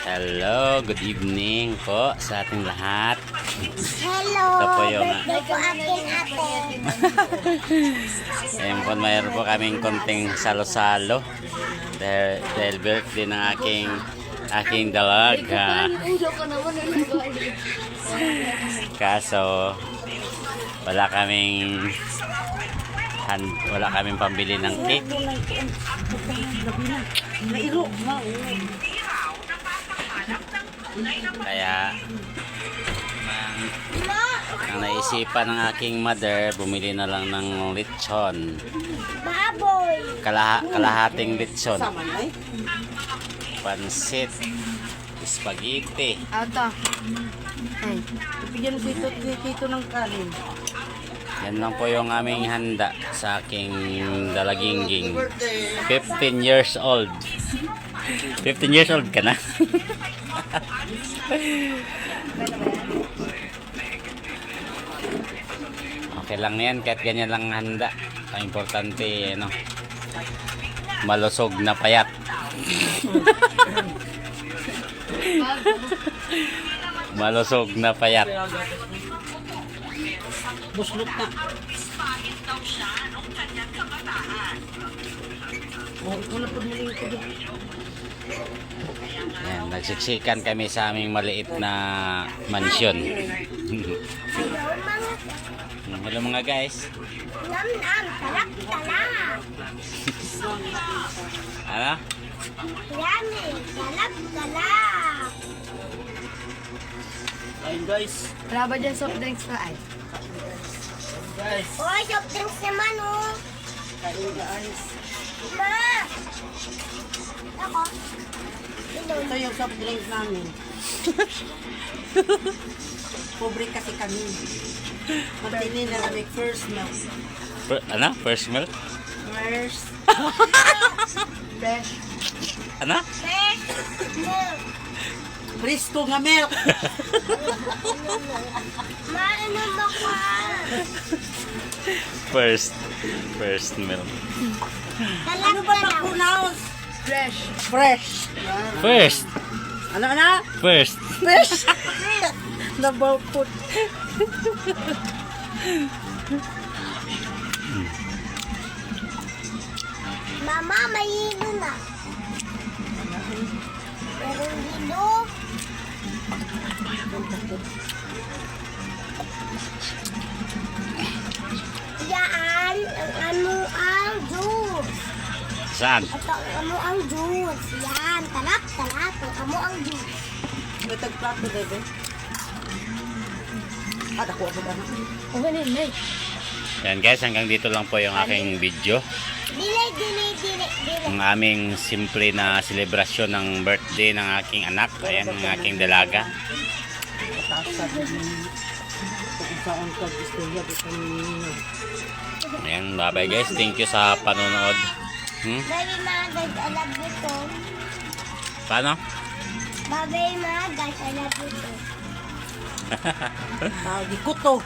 Hello, good evening po sa ating lahat. Hello, Ito po yung birthday po aking ate. ayun po, mayroon po kaming konting salo-salo dahil birthday ng aking dalaga. Kaso wala kaming pambili ng cake. Kaya ang naisipan ng aking mother, bumili na lang ng lechon. Baboy. Kalahating lechon. Pansit. Spaghetti. Ata. Ay, bigyan mo dito ng kanin. Yan lang po yung aming handa sa aking dalagingging. 15 years old. 15 years old ka na? Okay lang yan, kahit ganyan lang handa. Ang importante, ano, malusog na payat. Malusog na payat. Buslot na. Wala po muling ko doon. Yan, nagsiksikan kami sa aming maliit na mansyon. Hello mga guys. Nam-nam, talak-talak. Ano? Yummy, talak-talak. Ayun guys. Wala ba dyan soft drinks pa ay? Guys. Oy, soft drinks naman, oh. Kain guys. Ma! Ako? Ito yung soft drinks namin. Pobre kasi kami. Matinin na kami first milk. Ano? First milk? First. Fresh. Ano? Fresh milk. Frisco nga milk. Mainom ako. First milk. Ano ba mag-pronounce? Fresh. Fresh. First. Ano na? First. Fresh. Double put. Mama, may hilo na. Merong hilo. Yan, ang amuang juice. Saan? Ito, ang amuang juice. Yan, talak-talak, ang amuang juice. May tagplato, bebe. Ako ba na? Okay na yun, Yan guys, hanggang dito lang po yung aking video. Dili. Ang aming simple na selebrasyon ng birthday ng aking anak. Ayan, ng aking dalaga. Patasa din. Kung saan ka istorya dito ninyo. Ayan, bye guys. Thank you sa panonood. Baby mga guys, I love you so. Paano? Bye mga guys, I love you so. Tawag di kuto.